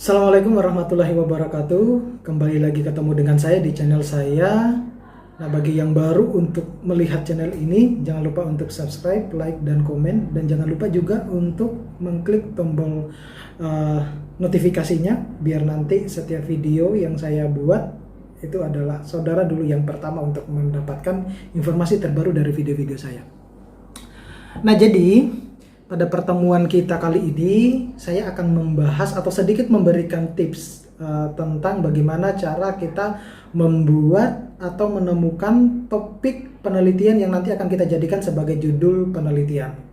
Assalamualaikum warahmatullahi wabarakatuh. Kembali lagi ketemu dengan saya di channel saya. Nah, bagi yang baru untuk melihat channel ini, jangan lupa untuk subscribe, like, dan komen. Dan jangan lupa juga untuk mengklik tombol notifikasinya, biar nanti setiap video yang saya buat itu adalah saudara dulu yang pertama untuk mendapatkan informasi terbaru dari video-video saya. Nah, jadi pada pertemuan kita kali ini, saya akan membahas atau sedikit memberikan tips tentang bagaimana cara kita membuat atau menemukan topik penelitian yang nanti akan kita jadikan sebagai judul penelitian.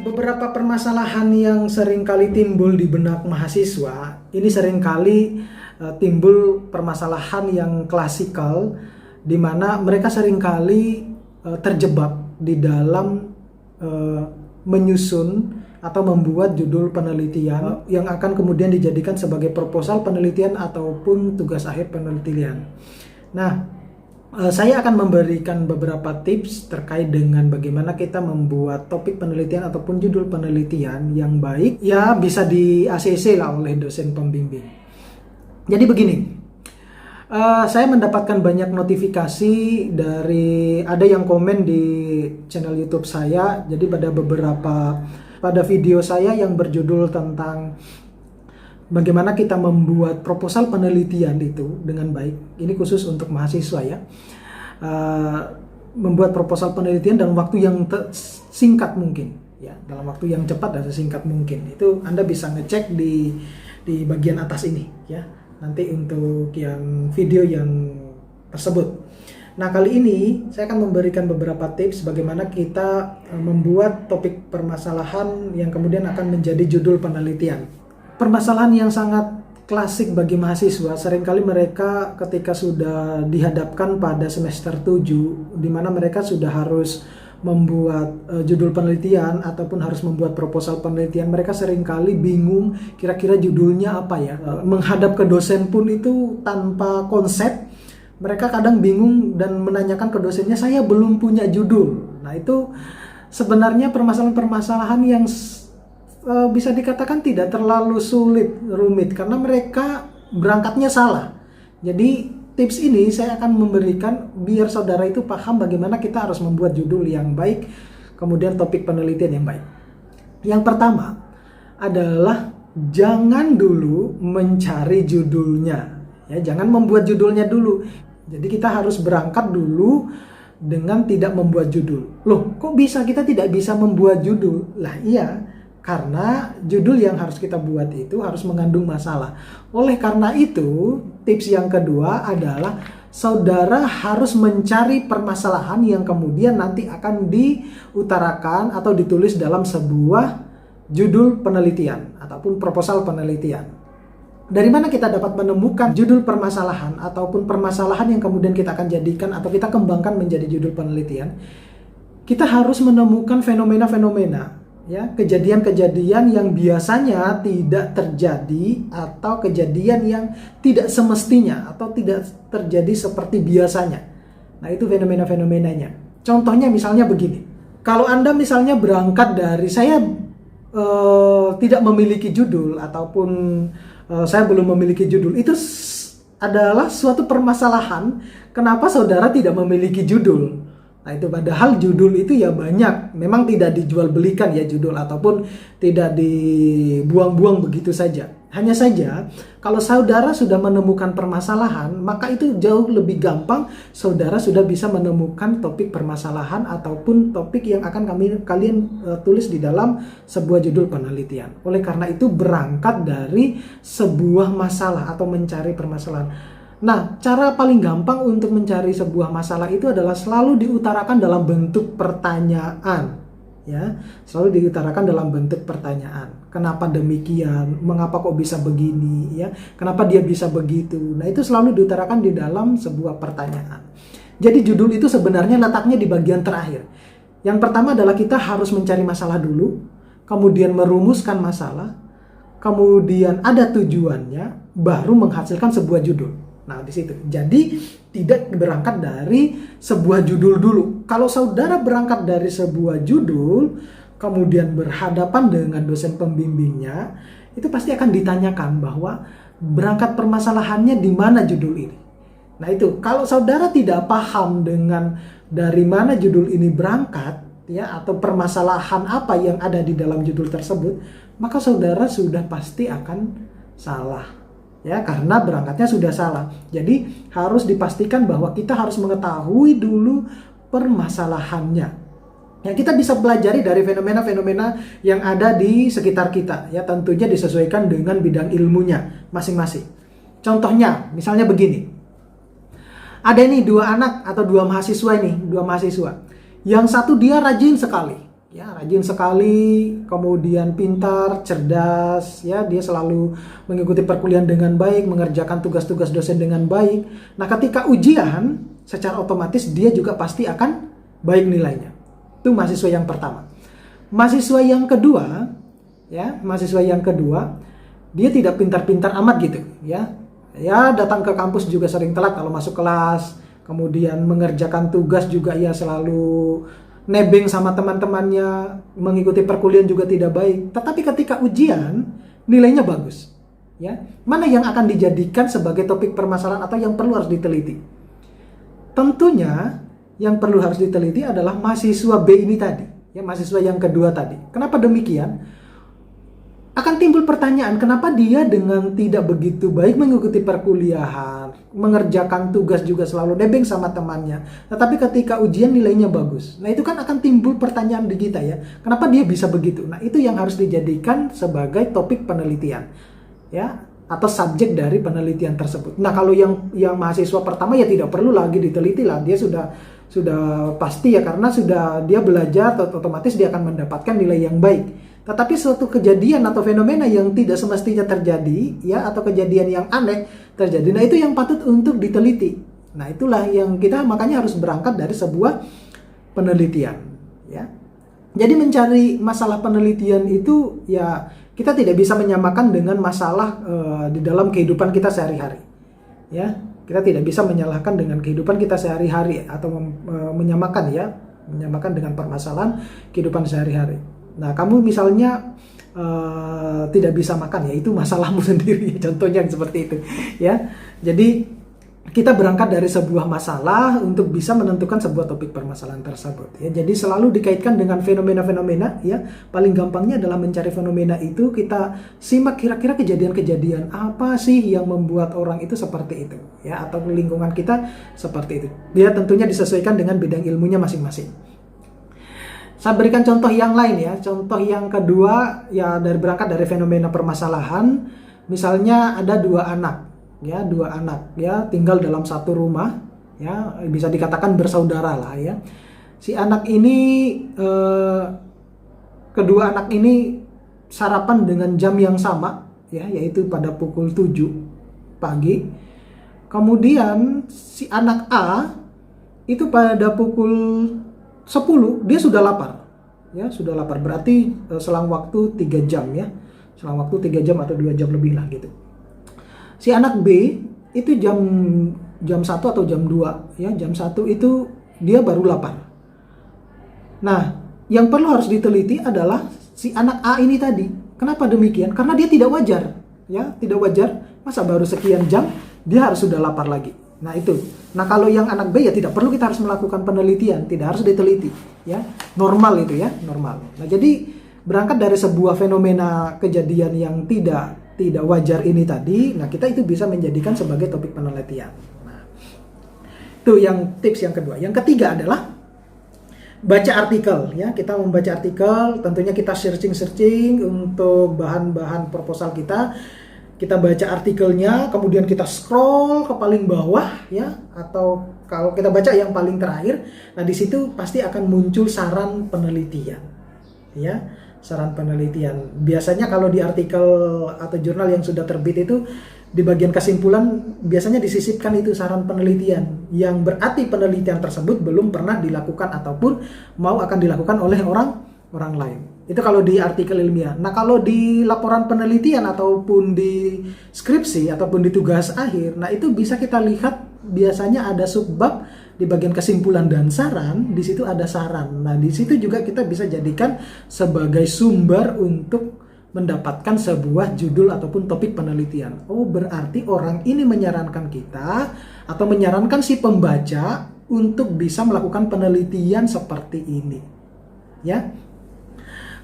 Beberapa permasalahan yang seringkali timbul di benak mahasiswa, ini seringkali timbul permasalahan yang klasikal, di mana mereka seringkali terjebak di dalam menyusun atau membuat judul penelitian yang akan kemudian dijadikan sebagai proposal penelitian ataupun tugas akhir penelitian. Nah, saya akan memberikan beberapa tips terkait dengan bagaimana kita membuat topik penelitian ataupun judul penelitian yang baik, ya bisa di ACC lah oleh dosen pembimbing. Jadi begini, saya mendapatkan banyak notifikasi dari ada yang komen di channel YouTube saya. Jadi pada video saya yang berjudul tentang bagaimana kita membuat proposal penelitian itu dengan baik. Ini khusus untuk mahasiswa ya. Membuat proposal penelitian dalam waktu yang singkat mungkin, ya, dalam waktu yang cepat dan sesingkat mungkin. Itu Anda bisa ngecek di bagian atas ini, ya. Nanti untuk yang video yang tersebut. Nah, kali ini saya akan memberikan beberapa tips bagaimana kita membuat topik permasalahan yang kemudian akan menjadi judul penelitian. Permasalahan yang sangat klasik bagi mahasiswa, seringkali mereka ketika sudah dihadapkan pada semester 7, di mana mereka sudah harus membuat judul penelitian ataupun harus membuat proposal penelitian, mereka seringkali bingung kira-kira judulnya apa ya. Menghadap ke dosen pun itu tanpa konsep, mereka kadang bingung dan menanyakan ke dosennya, saya belum punya judul. Nah, itu sebenarnya permasalahan-permasalahan yang bisa dikatakan tidak terlalu rumit karena mereka berangkatnya salah. Jadi tips ini saya akan memberikan biar saudara itu paham bagaimana kita harus membuat judul yang baik, kemudian topik penelitian yang baik. Yang pertama adalah jangan dulu mencari judulnya, ya, jangan membuat judulnya dulu. Jadi kita harus berangkat dulu dengan tidak membuat judul. Loh, kok bisa kita tidak bisa membuat judul? Lah iya, karena judul yang harus kita buat itu harus mengandung masalah. Oleh karena itu, tips yang kedua adalah saudara harus mencari permasalahan yang kemudian nanti akan diutarakan atau ditulis dalam sebuah judul penelitian ataupun proposal penelitian. Dari mana kita dapat menemukan judul permasalahan ataupun permasalahan yang kemudian kita akan jadikan atau kita kembangkan menjadi judul penelitian? Kita harus menemukan fenomena-fenomena, ya, kejadian-kejadian yang biasanya tidak terjadi atau kejadian yang tidak semestinya atau tidak terjadi seperti biasanya. Nah, itu fenomena-fenomenanya. Contohnya misalnya begini. Kalau Anda misalnya berangkat dari saya tidak memiliki judul ataupun saya belum memiliki judul, itu adalah suatu permasalahan kenapa saudara tidak memiliki judul. Nah, itu padahal judul itu ya banyak, memang tidak dijual belikan ya judul ataupun tidak dibuang-buang begitu saja. Hanya saja kalau saudara sudah menemukan permasalahan, maka itu jauh lebih gampang saudara sudah bisa menemukan topik permasalahan ataupun topik yang akan kalian tulis di dalam sebuah judul penelitian. Oleh karena itu berangkat dari sebuah masalah atau mencari permasalahan. Nah, cara paling gampang untuk mencari sebuah masalah itu adalah selalu diutarakan dalam bentuk pertanyaan, ya, selalu diutarakan dalam bentuk pertanyaan. kenapa demikian, mengapa kok bisa begini, ya, kenapa dia bisa begitu. Nah, itu selalu diutarakan di dalam sebuah pertanyaan. Jadi judul itu sebenarnya letaknya di bagian terakhir. Yang pertama adalah kita harus mencari masalah dulu, kemudian merumuskan masalah, kemudian ada tujuannya, baru menghasilkan sebuah judul. Nah, di situ. Jadi tidak berangkat dari sebuah judul dulu. Kalau saudara berangkat dari sebuah judul, kemudian berhadapan dengan dosen pembimbingnya, itu pasti akan ditanyakan bahwa berangkat permasalahannya di mana judul ini. Nah, itu kalau saudara tidak paham dengan dari mana judul ini berangkat, ya, atau permasalahan apa yang ada di dalam judul tersebut, maka saudara sudah pasti akan salah, ya, karena berangkatnya sudah salah. Jadi harus dipastikan bahwa kita harus mengetahui dulu permasalahannya. Ya, kita bisa pelajari dari fenomena-fenomena yang ada di sekitar kita, ya, tentunya disesuaikan dengan bidang ilmunya masing-masing. Contohnya, misalnya begini. Ada nih dua anak atau dua mahasiswa. Yang satu dia rajin sekali, ya, rajin sekali, kemudian pintar, cerdas, ya, dia selalu mengikuti perkuliahan dengan baik, mengerjakan tugas-tugas dosen dengan baik. Nah, ketika ujian, secara otomatis dia juga pasti akan baik nilainya. Itu mahasiswa yang pertama. Mahasiswa yang kedua, dia tidak pintar-pintar amat gitu, ya. Ya, datang ke kampus juga sering telat kalau masuk kelas, kemudian mengerjakan tugas juga ya selalu nebeng sama teman-temannya, mengikuti perkuliahan juga tidak baik. Tetapi ketika ujian, nilainya bagus. Ya, mana yang akan dijadikan sebagai topik permasalahan atau yang perlu harus diteliti? Tentunya yang perlu harus diteliti adalah mahasiswa B ini tadi, ya, mahasiswa yang kedua tadi. Kenapa demikian? Akan timbul pertanyaan, kenapa dia dengan tidak begitu baik mengikuti perkuliahan, mengerjakan tugas juga selalu nebeng sama temannya, tetapi ketika ujian nilainya bagus. Nah, itu kan akan timbul pertanyaan di kita, ya, kenapa dia bisa begitu? Nah, itu yang harus dijadikan sebagai topik penelitian, ya, atau subjek dari penelitian tersebut. Nah, kalau yang mahasiswa pertama ya tidak perlu lagi diteliti lah, dia sudah pasti, ya, karena sudah dia belajar, otomatis dia akan mendapatkan nilai yang baik. Tetapi suatu kejadian atau fenomena yang tidak semestinya terjadi, ya, atau kejadian yang aneh terjadi, nah itu yang patut untuk diteliti. Nah, itulah yang kita makanya harus berangkat dari sebuah penelitian, ya. Jadi mencari masalah penelitian itu, ya, kita tidak bisa menyamakan dengan masalah di dalam kehidupan kita sehari-hari, ya. Kita tidak bisa menyalahkan dengan kehidupan kita sehari-hari atau menyamakan dengan permasalahan kehidupan sehari-hari. Nah, kamu misalnya tidak bisa makan, ya, itu masalahmu sendiri, contohnya seperti itu, ya. Jadi kita berangkat dari sebuah masalah untuk bisa menentukan sebuah topik permasalahan tersebut, ya. Jadi selalu dikaitkan dengan fenomena-fenomena, ya. Paling gampangnya adalah mencari fenomena itu, kita simak kira-kira kejadian-kejadian apa sih yang membuat orang itu seperti itu, ya, atau lingkungan kita seperti itu. Dia tentunya disesuaikan dengan bidang ilmunya masing-masing. Saya berikan contoh yang lain, ya. Contoh yang kedua, ya, berangkat dari fenomena permasalahan. Misalnya ada dua anak, ya, tinggal dalam satu rumah, ya, bisa dikatakan bersaudara lah, ya. Si anak ini, kedua anak ini sarapan dengan jam yang sama, ya, yaitu pada pukul 7 pagi. Kemudian si anak A itu pada pukul 10 dia sudah lapar, ya, sudah lapar. Berarti selang waktu 3 jam, ya, selang waktu 3 jam atau 2 jam lebih lah gitu. Si anak B itu jam 1 atau jam 2, ya, jam 1 itu dia baru lapar. Nah, yang perlu harus diteliti adalah si anak A ini tadi. Kenapa demikian? Karena dia tidak wajar, ya, tidak wajar. Masa baru sekian jam dia harus sudah lapar lagi. Nah, itu. Nah, kalau yang anak B, ya tidak perlu kita harus melakukan penelitian, tidak harus diteliti, ya. Normal itu, ya, normal. Nah, jadi berangkat dari sebuah fenomena kejadian yang tidak wajar ini tadi, nah kita itu bisa menjadikan sebagai topik penelitian. Nah, itu yang tips yang kedua. Yang ketiga adalah baca artikel, ya. Kita membaca artikel, tentunya kita searching untuk bahan-bahan proposal kita. Kita baca artikelnya, kemudian kita scroll ke paling bawah, ya, atau kalau kita baca yang paling terakhir, nah di situ pasti akan muncul saran penelitian, ya. saran penelitian. Biasanya kalau di artikel atau jurnal yang sudah terbit itu di bagian kesimpulan biasanya disisipkan itu saran penelitian, yang berarti penelitian tersebut belum pernah dilakukan ataupun mau akan dilakukan oleh orang lain. Itu kalau di artikel ilmiah. Nah, kalau di laporan penelitian ataupun di skripsi ataupun di tugas akhir, nah itu bisa kita lihat biasanya ada subbab di bagian kesimpulan dan saran, di situ ada saran. Nah, di situ juga kita bisa jadikan sebagai sumber untuk mendapatkan sebuah judul ataupun topik penelitian. Oh, berarti orang ini menyarankan kita atau menyarankan si pembaca untuk bisa melakukan penelitian seperti ini. Ya.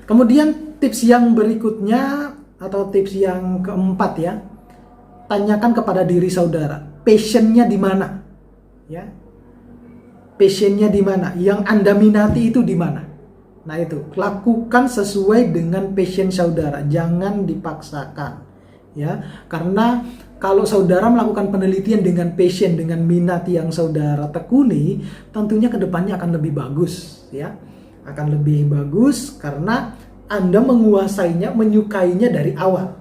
Kemudian tips yang berikutnya atau tips yang keempat ya. Tanyakan kepada diri saudara, passionnya di mana? Ya. Passionnya di mana? Yang Anda minati itu di mana? Nah itu, lakukan sesuai dengan passion saudara, jangan dipaksakan. Ya, karena kalau saudara melakukan penelitian dengan passion, dengan minat yang saudara tekuni, tentunya kedepannya akan lebih bagus, ya. Akan lebih bagus karena Anda menguasainya, menyukainya dari awal.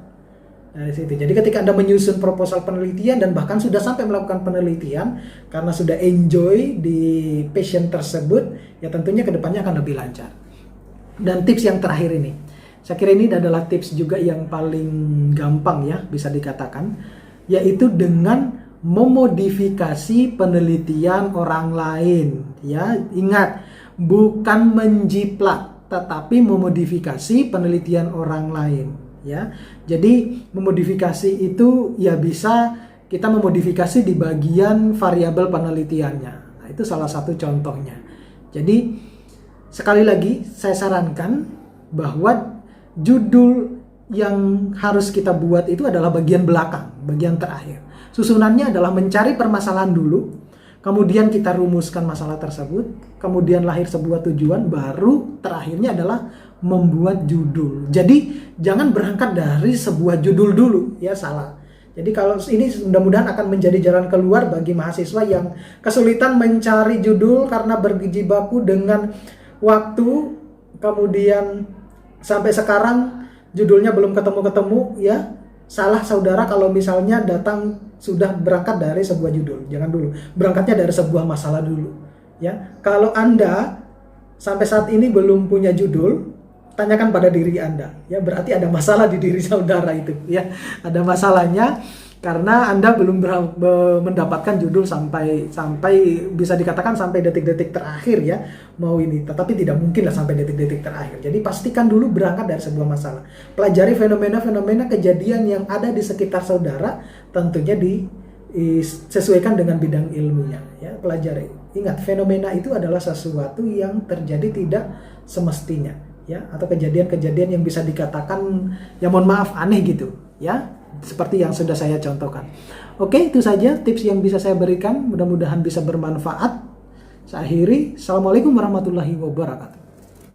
Dari situ. Jadi ketika Anda menyusun proposal penelitian dan bahkan sudah sampai melakukan penelitian karena sudah enjoy di passion tersebut, ya tentunya kedepannya akan lebih lancar. Dan tips yang terakhir ini, saya kira ini adalah tips juga yang paling gampang ya bisa dikatakan, yaitu dengan memodifikasi penelitian orang lain. Ya, ingat, bukan menjiplak, tetapi memodifikasi penelitian orang lain. Ya, jadi memodifikasi itu ya bisa kita memodifikasi di bagian variabel penelitiannya. Nah, itu salah satu contohnya. Jadi sekali lagi saya sarankan bahwa judul yang harus kita buat itu adalah bagian belakang, bagian terakhir. Susunannya adalah mencari permasalahan dulu, kemudian kita rumuskan masalah tersebut, kemudian lahir sebuah tujuan, baru terakhirnya adalah membuat judul. Jadi jangan berangkat dari sebuah judul dulu, ya salah. Jadi kalau ini mudah-mudahan akan menjadi jalan keluar bagi mahasiswa yang kesulitan mencari judul karena berjibaku dengan waktu, kemudian sampai sekarang judulnya belum ketemu-ketemu, ya salah saudara kalau misalnya datang sudah berangkat dari sebuah judul. Jangan dulu, berangkatnya dari sebuah masalah dulu, ya. Kalau Anda sampai saat ini belum punya judul, tanyakan pada diri Anda, ya berarti ada masalah di diri saudara itu, ya ada masalahnya karena Anda belum mendapatkan judul sampai bisa dikatakan sampai detik-detik terakhir ya mau ini, tetapi tidak mungkin lah sampai detik-detik terakhir. Jadi pastikan dulu berangkat dari sebuah masalah, pelajari fenomena-fenomena kejadian yang ada di sekitar saudara, tentunya disesuaikan dengan bidang ilmunya, ya pelajari. Ingat, fenomena itu adalah sesuatu yang terjadi tidak semestinya, ya, atau kejadian-kejadian yang bisa dikatakan ya mohon maaf aneh gitu, ya. Seperti yang sudah saya contohkan. Oke, itu saja tips yang bisa saya berikan. Mudah-mudahan bisa bermanfaat. Saya akhiri. Assalamualaikum warahmatullahi wabarakatuh.